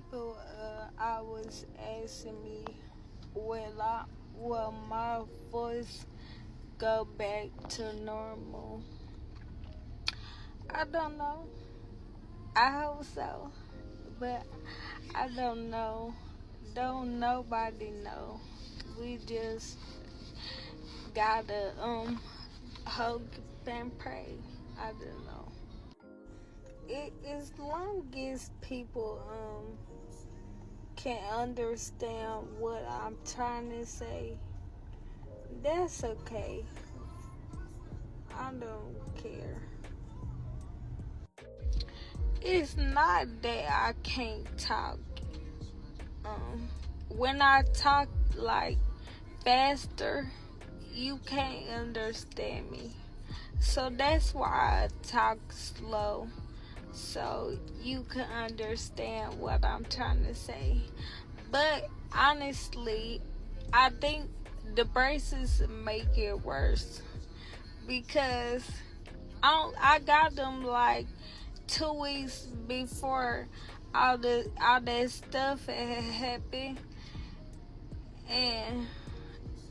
people I was asking me, will my voice go back to normal? I don't know. I hope so, but I don't know. Don't nobody know. We just gotta hope and pray. I don't know. As long as people can understand what I'm trying to say, that's okay. I don't care. It's not that I can't talk. When I talk like faster, you can't understand me. So that's why I talk slow, so you can understand what I'm trying to say. But honestly, I think the braces make it worse because I got them like 2 weeks before all that stuff had happened, and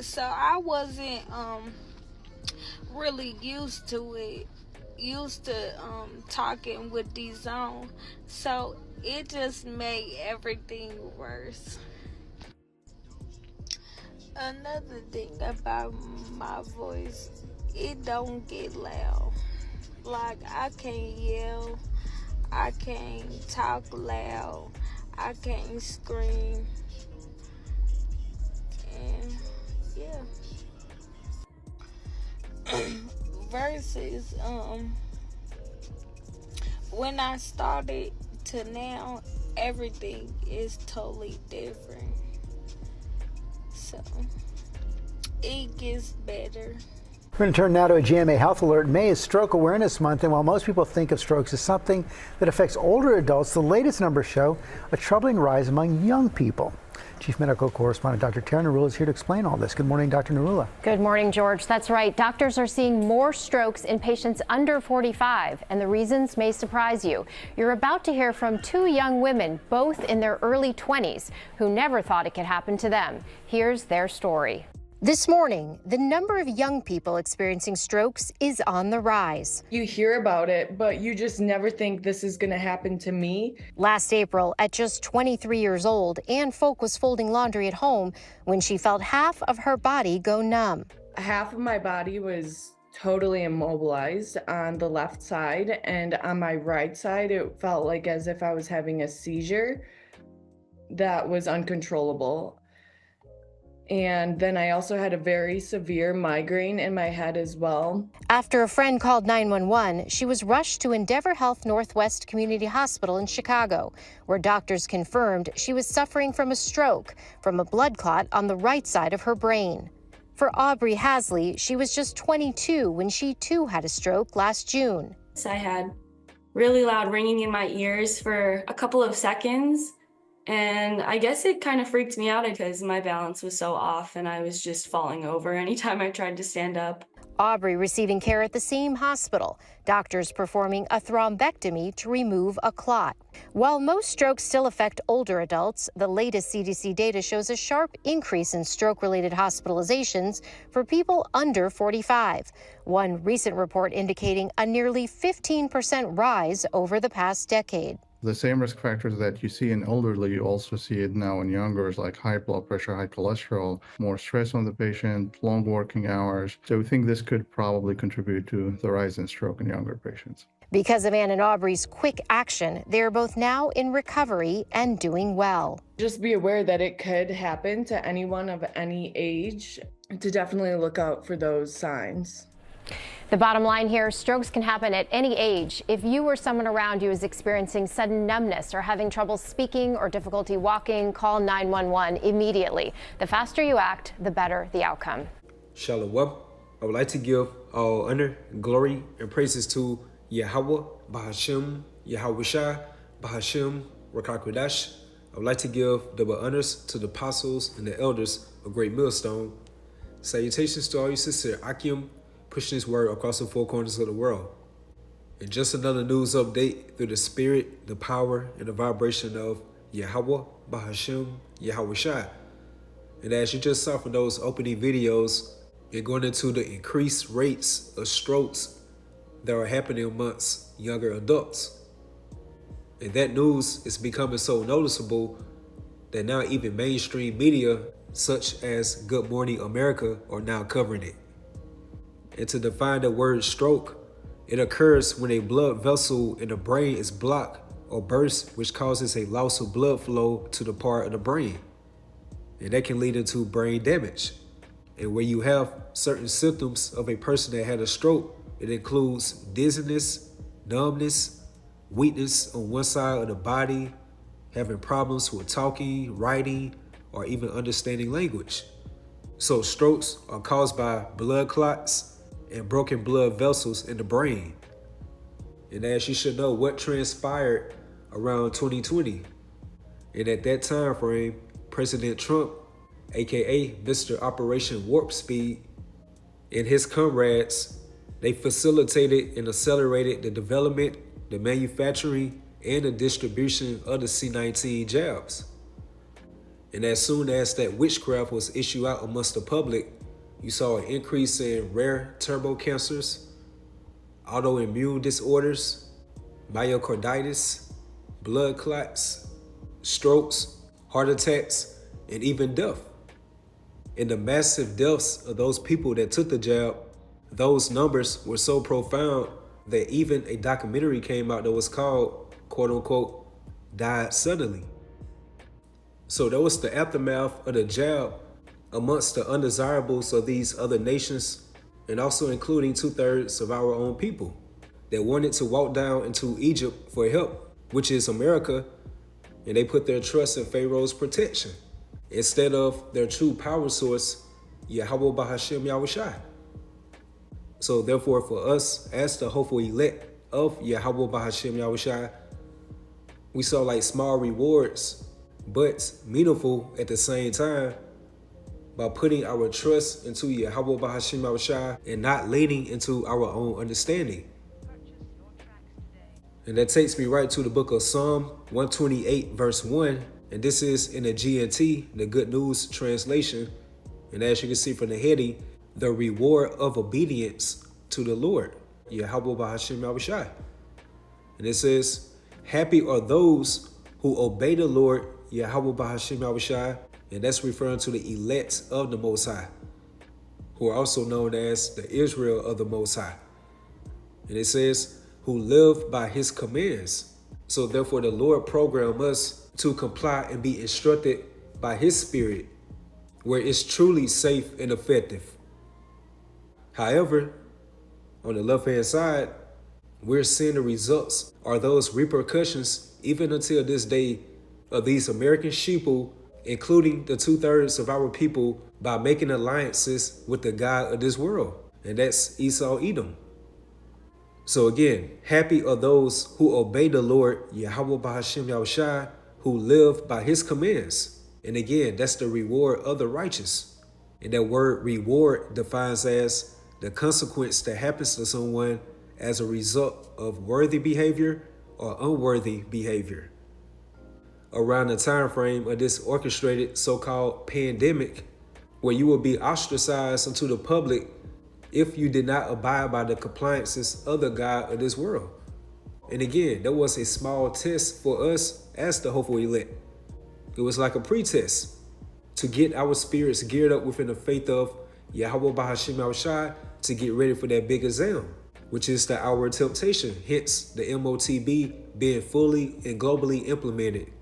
so I wasn't really used to it, used to talking with these on, so it just made everything worse. Another thing about my voice, it don't get loud. Like, I can't yell, I can't talk loud, I can't scream, and yeah. Versus when I started to now, everything is totally different. So it gets better. We're going to turn now to a GMA Health Alert. May is Stroke Awareness Month, and while most people think of strokes as something that affects older adults, the latest numbers show a troubling rise among young people. Chief Medical Correspondent Dr. Tara Narula is here to explain all this. Good morning, Dr. Narula. Good morning, George. That's right. Doctors are seeing more strokes in patients under 45, and the reasons may surprise you. You're about to hear from two young women, both in their early 20s, who never thought it could happen to them. Here's their story. This morning, the number of young people experiencing strokes is on the rise. You hear about it, but you just never think this is going to happen to me. Last April, at just 23 years old, Ann Folk was folding laundry at home when she felt half of her body go numb. Half of my body was totally immobilized on the left side, and on my right side, it felt like as if I was having a seizure that was uncontrollable. And then I also had a very severe migraine in my head as well. After a friend called 911, she was rushed to Endeavor Health Northwest Community Hospital in Chicago, where doctors confirmed she was suffering from a stroke from a blood clot on the right side of her brain. For Aubrey Hasley, she was just 22 when she too had a stroke last June. I had really loud ringing in my ears for a couple of seconds. And I guess it kind of freaked me out because my balance was so off and I was just falling over anytime I tried to stand up. Aubrey receiving care at the same hospital, doctors performing a thrombectomy to remove a clot. While most strokes still affect older adults, the latest CDC data shows a sharp increase in stroke-related hospitalizations for people under 45. One recent report indicating a nearly 15% rise over the past decade. The same risk factors that you see in elderly, you also see it now in youngers, like high blood pressure, high cholesterol, more stress on the patient, long working hours. So we think this could probably contribute to the rise in stroke in younger patients. Because of Ann and Aubrey's quick action, they're both now in recovery and doing well. Just be aware that it could happen to anyone of any age, to definitely look out for those signs. The bottom line here, strokes can happen at any age. If you or someone around you is experiencing sudden numbness or having trouble speaking or difficulty walking, call 911 immediately. The faster you act, the better the outcome. Shalom. I would like to give all honor, glory, and praises to Yahweh, Bahashem, Yahweh Bahashem, Rakakwadash. I would like to give double honors to the apostles and the elders of Great Millstone. Salutations to all you sister Akim, pushing this word across the four corners of the world. And just another news update through the spirit, the power, and the vibration of Yahweh Bahashem Yahweh Shai. And as you just saw from those opening videos, you're going into the increased rates of strokes that are happening amongst younger adults. And that news is becoming so noticeable that now even mainstream media, such as Good Morning America, are now covering it. And to define the word stroke, it occurs when a blood vessel in the brain is blocked or burst, which causes a loss of blood flow to the part of the brain. And that can lead into brain damage. And where you have certain symptoms of a person that had a stroke, it includes dizziness, numbness, weakness on one side of the body, having problems with talking, writing, or even understanding language. So strokes are caused by blood clots and broken blood vessels in the brain. And as you should know, what transpired around 2020. And at that time frame, President Trump, aka Mr. Operation Warp Speed, and his comrades, they facilitated and accelerated the development, the manufacturing, and the distribution of the C-19 jabs. And as soon as that witchcraft was issued out amongst the public, you saw an increase in rare turbo cancers, autoimmune disorders, myocarditis, blood clots, strokes, heart attacks, and even death. And the massive deaths of those people that took the jab, those numbers were so profound that even a documentary came out that was called, quote unquote, Died Suddenly. So that was the aftermath of the jab amongst the undesirables of these other nations, and also including 2/3 of our own people that wanted to walk down into Egypt for help, which is America, and they put their trust in Pharaoh's protection instead of their true power source, Yahweh Bahashem Yahushai. So therefore, for us as the hopeful elect of Yahweh Bahashem Yahushai, we saw like small rewards, but meaningful at the same time, by putting our trust into Yahweh Bahashem Yahushai and not leaning into our own understanding. And that takes me right to the book of Psalm 128, verse 1. And this is in the GNT, the Good News translation. And as you can see from the heading, the reward of obedience to the Lord, Yahweh Bahashem Yahushai. And it says, happy are those who obey the Lord, Yahweh Bahashem Yahushai. And that's referring to the elect of the Most High, who are also known as the Israel of the Most High. And it says, who live by his commands. So therefore the Lord programmed us to comply and be instructed by his spirit, where it's truly safe and effective. However, on the left-hand side, we're seeing the results are those repercussions, even until this day, of these American sheeple, including the 2/3 of our people, by making alliances with the God of this world. And that's Esau Edom. So again, happy are those who obey the Lord, Yahweh Bahashem Yahushai, who live by his commands. And again, that's the reward of the righteous. And that word reward defines as the consequence that happens to someone as a result of worthy behavior or unworthy behavior. Around the time frame of this orchestrated so-called pandemic, where you will be ostracized into the public if you did not abide by the compliances of the God of this world. And again, that was a small test for us as the hopeful elect. It was like a pretest to get our spirits geared up within the faith of Yahweh Bahashem Yahushai to get ready for that big exam, which is the hour of temptation, hence the MOTB being fully and globally implemented.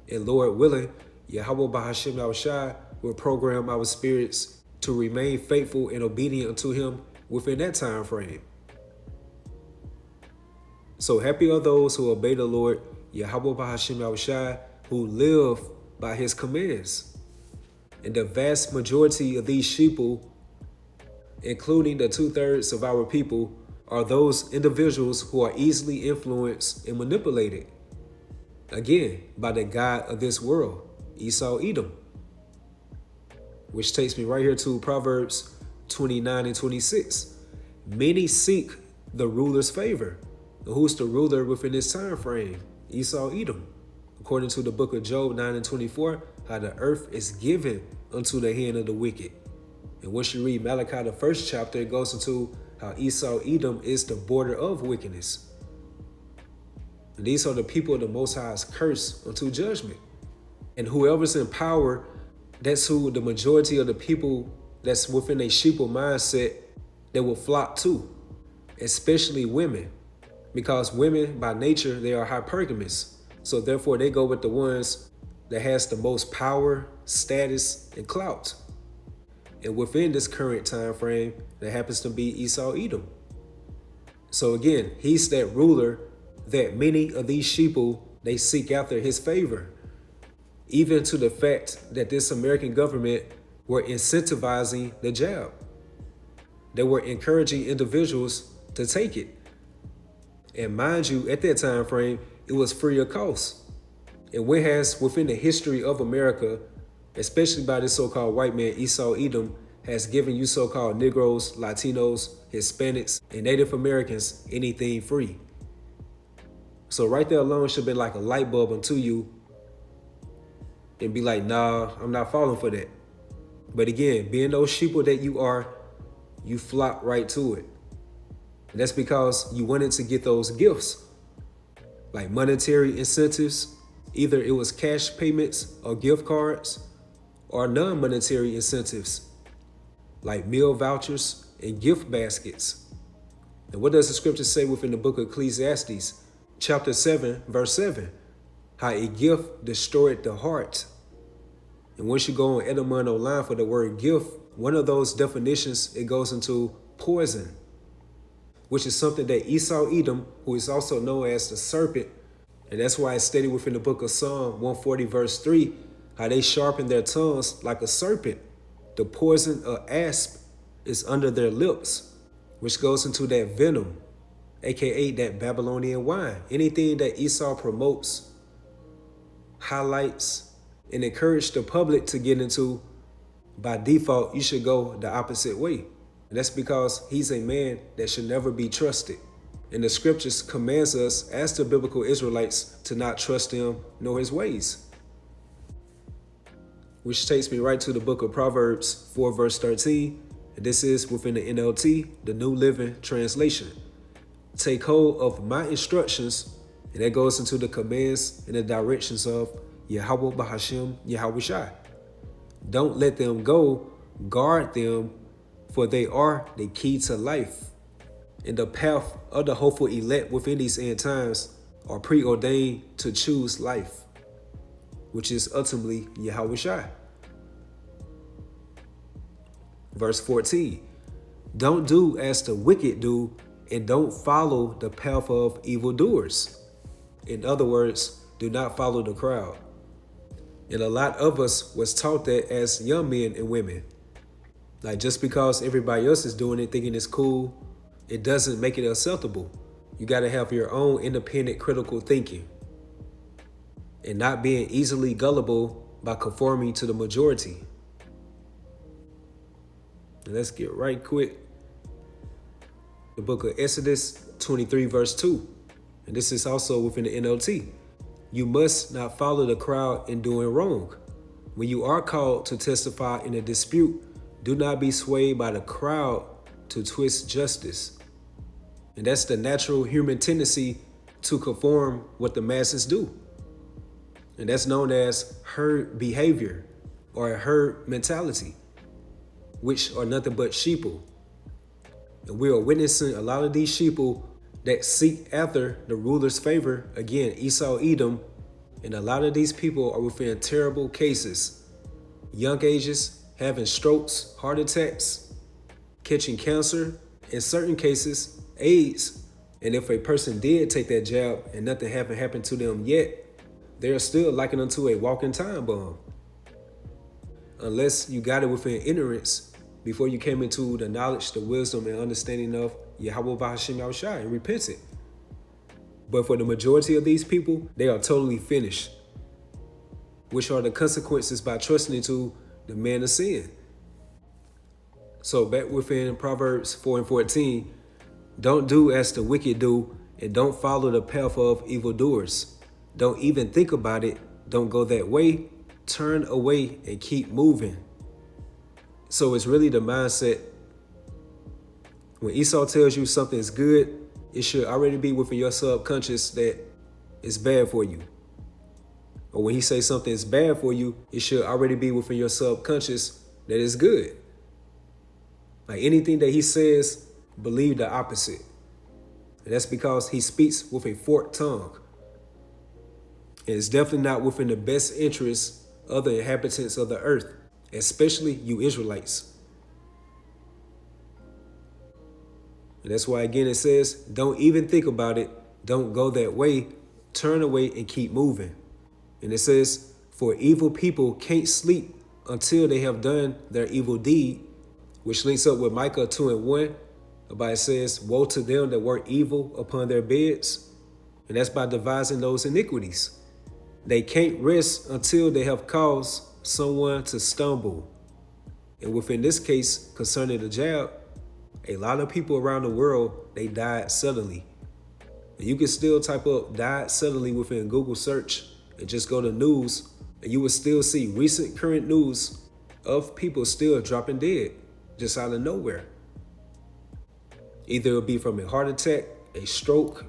And Lord willing, Yahweh Bahashem Yahushai will program our spirits to remain faithful and obedient unto him within that time frame. So happy are those who obey the Lord, Yahweh Bahashem Yahushai, who live by his commands. And the vast majority of these sheeple, including the 2/3 of our people, are those individuals who are easily influenced and manipulated, again, by the God of this world, Esau Edom. Which takes me right here to Proverbs 29 and 26. Many seek the ruler's favor. And who's the ruler within this time frame? Esau Edom, according to the book of Job 9 and 24, how the earth is given unto the hand of the wicked. And once you read Malachi, the first chapter, it goes into how Esau, Edom is the border of wickedness. And these are the people of the Most High's curse unto judgment. And whoever's in power, that's who the majority of the people that's within a sheeple mindset that will flock to, especially women. Because women, by nature, they are hypergamous. So therefore, they go with the ones that has the most power, status, and clout. And within this current time frame, that happens to be Esau, Edom. So again, he's that ruler that many of these sheeple, they seek after his favor. Even to the fact that this American government were incentivizing the jab. They were encouraging individuals to take it. And mind you, at that time frame, it was free of cost. And what has within the history of America, especially by this so-called white man, Esau Edom, has given you so-called Negroes, Latinos, Hispanics, and Native Americans anything free. So right there alone should have been like a light bulb unto you and be like, nah, I'm not falling for that. But again, being those sheeple that you are, you flock right to it. And that's because you wanted to get those gifts, like monetary incentives. Either it was cash payments or gift cards, or non-monetary incentives, like meal vouchers and gift baskets. And what does the scripture say within the book of Ecclesiastes, chapter 7, verse 7? How a gift destroyed the heart. And once you go on Edamon online for the word gift, one of those definitions, it goes into poison, which is something that Esau Edom, who is also known as the serpent, and that's why it's stated within the book of Psalm 140 verse 3, how they sharpen their tongues like a serpent. The poison of asp is under their lips, which goes into that venom, aka that Babylonian wine. Anything that Esau promotes, highlights, and encourages the public to get into, by default, you should go the opposite way. And that's because he's a man that should never be trusted. And the scriptures commands us as the biblical Israelites to not trust him nor his ways. Which takes me right to the book of Proverbs 4 verse 13. And this is within the NLT, the New Living Translation. Take hold of my instructions, and that goes into the commands and the directions of Yahweh Bahashim Yahweh Shai. Don't let them go, guard them, for they are the key to life. And the path of the hopeful elect within these end times are preordained to choose life, which is ultimately Yahweh Shai. Verse 14, don't do as the wicked do, and don't follow the path of evildoers. In other words, do not follow the crowd. And a lot of us was taught that as young men and women. Like just because everybody else is doing it, thinking it's cool, it doesn't make it acceptable. You got to have your own independent critical thinking and not being easily gullible by conforming to the majority. And let's get right quick. The book of Exodus 23 verse 2. And this is also within the NLT. You must not follow the crowd in doing wrong. When you are called to testify in a dispute, do not be swayed by the crowd to twist justice. And that's the natural human tendency to conform what the masses do. And that's known as herd behavior or herd mentality, which are nothing but sheeple. And we are witnessing a lot of these sheeple that seek after the ruler's favor. Again, Esau, Edom, and a lot of these people are within terrible cases. Young ages, having strokes, heart attacks, catching cancer, in certain cases, AIDS. And if a person did take that jab and nothing haven't happened to them yet, they're still likened unto a walking time bomb. Unless you got it within ignorance before you came into the knowledge, the wisdom, and understanding of Yahweh Bahashim Yahushai and repented. But for the majority of these people, they are totally finished, which are the consequences by trusting into the man of sin. So back within Proverbs 4 and 14, don't do as the wicked do, and don't follow the path of evildoers. Don't even think about it. Don't go that way. Turn away and keep moving. So it's really the mindset. When Esau tells you something is good, it should already be within your subconscious that it's bad for you. Or when he says something is bad for you, it should already be within your subconscious that it's good. Like anything that he says, believe the opposite. And that's because he speaks with a forked tongue. And it's definitely not within the best interests of the inhabitants of the earth, especially you Israelites. And that's why, again, it says, don't even think about it. Don't go that way. Turn away and keep moving. And it says, for evil people can't sleep until they have done their evil deed, which links up with Micah 2:1. About it says, woe to them that work evil upon their beds. And that's by devising those iniquities. They can't rest until they have caused someone to stumble. And within this case, concerning the jab, a lot of people around the world, they died suddenly. And you can still type up died suddenly within Google search and just go to news, and you will still see recent current news of people still dropping dead just out of nowhere. Either it'll be from a heart attack, a stroke,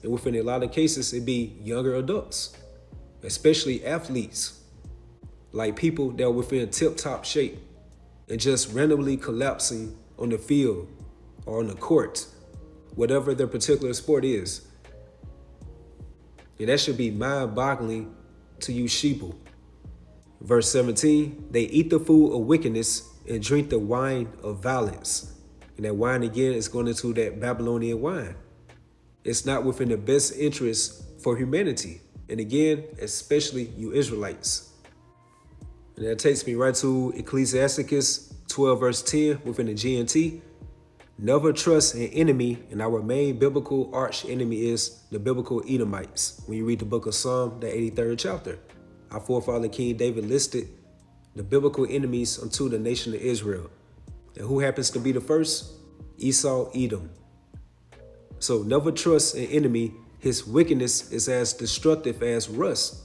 and within a lot of cases, it'd be younger adults, especially athletes, like people that are within tip-top shape and just randomly collapsing on the field or on the court, whatever their particular sport is. And that should be mind-boggling to you sheeple. Verse 17, they eat the food of wickedness and drink the wine of violence. And that wine, again, is going into that Babylonian wine. It's not within the best interest for humanity. And again, especially you Israelites. And that takes me right to Ecclesiasticus 12 verse 10 within the GNT. Never trust an enemy, and our main biblical arch enemy is the biblical Edomites. When you read the book of Psalm, the 83rd chapter, our forefather King David listed the biblical enemies unto the nation of Israel. And who happens to be the first? Esau, Edom. So never trust an enemy. His wickedness is as destructive as rust.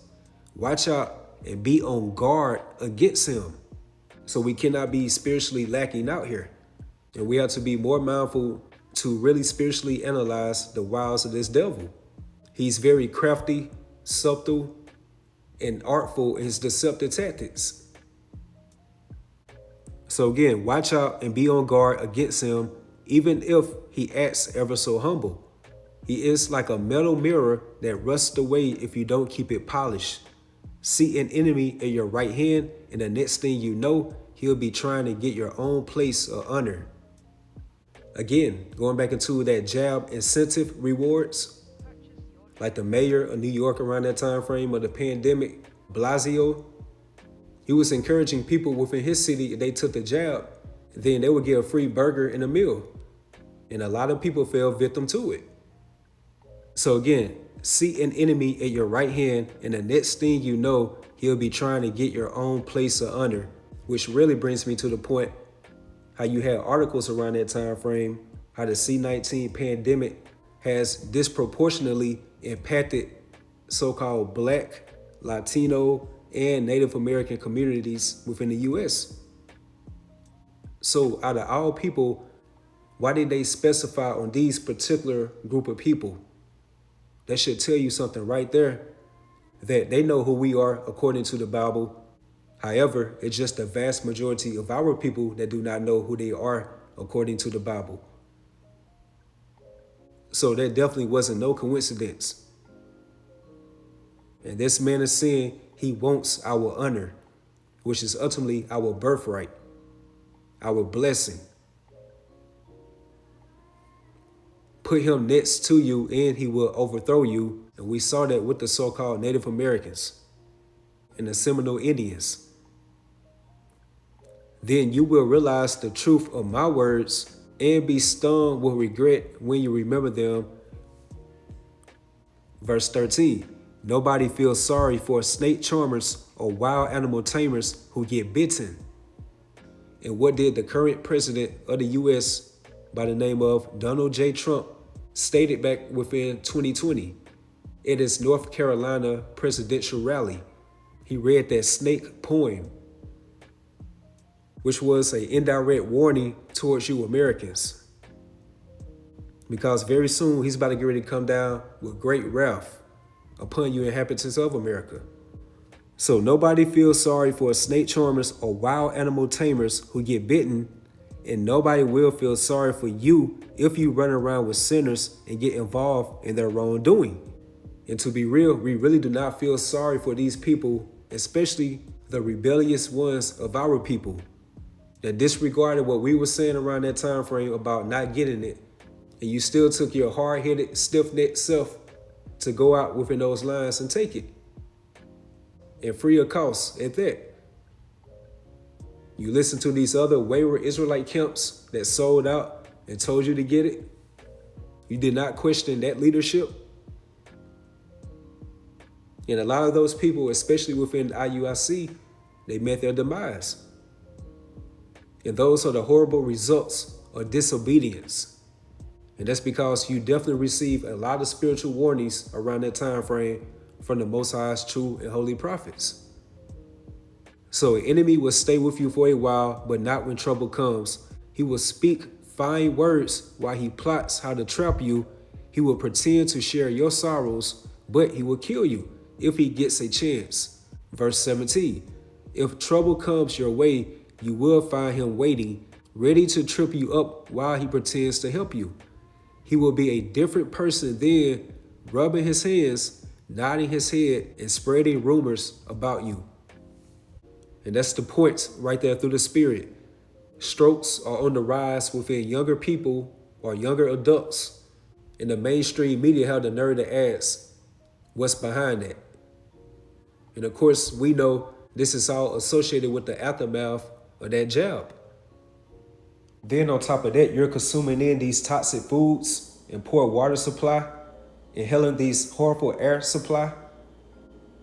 Watch out and be on guard against him. So we cannot be spiritually lacking out here. And we have to be more mindful to really spiritually analyze the wiles of this devil. He's very crafty, subtle, and artful in his deceptive tactics. So again, watch out and be on guard against him, even if he acts ever so humble. He is like a metal mirror that rusts away if you don't keep it polished. See an enemy in your right hand, and the next thing you know, he'll be trying to get your own place of honor. Again, going back into that jab incentive rewards, like the mayor of New York around that time frame of the pandemic, Blasio, he was encouraging people within his city, if they took the jab, then they would get a free burger and a meal. And a lot of people fell victim to it. So again, see an enemy at your right hand, and the next thing you know, he'll be trying to get your own place of honor, which really brings me to the point how you had articles around that time frame, how the C-19 pandemic has disproportionately impacted so-called Black, Latino, and Native American communities within the U.S. So out of all people, why did they specify on these particular group of people? That should tell you something right there, that they know who we are according to the Bible. However, it's just the vast majority of our people that do not know who they are according to the Bible. So that definitely wasn't no coincidence. And this man is saying he wants our honor, which is ultimately our birthright, our blessing. Put him next to you and he will overthrow you. And we saw that with the so-called Native Americans and the Seminole Indians. Then you will realize the truth of my words and be stung with regret when you remember them. Verse 13, nobody feels sorry for snake charmers or wild animal tamers who get bitten. And what did the current president of the U.S. by the name of Donald J. Trump stated back within 2020? at his North Carolina presidential rally. He read that snake poem, which was an indirect warning towards you Americans. Because very soon he's about to get ready to come down with great wrath upon you inhabitants of America. So nobody feels sorry for snake charmers or wild animal tamers who get bitten, and nobody will feel sorry for you if you run around with sinners and get involved in their wrongdoing. And to be real, we really do not feel sorry for these people, especially the rebellious ones of our people that disregarded what we were saying around that time frame about not getting it. And you still took your hard-headed, stiff-necked self to go out within those lines and take it. And free of cost at that. You listen to these other wayward Israelite camps that sold out and told you to get it. You did not question that leadership. And a lot of those people, especially within IUIC, they met their demise. And those are the horrible results of disobedience. And that's because you definitely received a lot of spiritual warnings around that time frame from the Most High's true and holy prophets. So an enemy will stay with you for a while, but not when trouble comes. He will speak fine words while he plots how to trap you. He will pretend to share your sorrows, but he will kill you if he gets a chance. Verse 17, if trouble comes your way, you will find him waiting, ready to trip you up while he pretends to help you. He will be a different person then, rubbing his hands, nodding his head, and spreading rumors about you. And that's the point right there through the spirit. Strokes are on the rise within younger people or younger adults. And the mainstream media have the nerve to ask, what's behind that? And of course, we know this is all associated with the aftermath of that jab. Then on top of that, you're consuming in these toxic foods and poor water supply, inhaling these harmful air supply,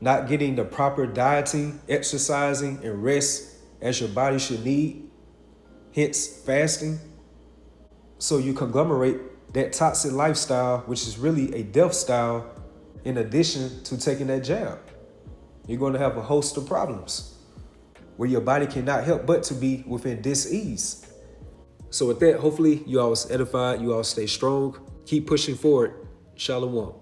not getting the proper dieting, exercising, and rest as your body should need, hence fasting. So you conglomerate that toxic lifestyle, which is really a death style, in addition to taking that jab. You're going to have a host of problems where your body cannot help but to be within dis-ease. So with that, hopefully you all was edified, you all stay strong, keep pushing forward. Shalom.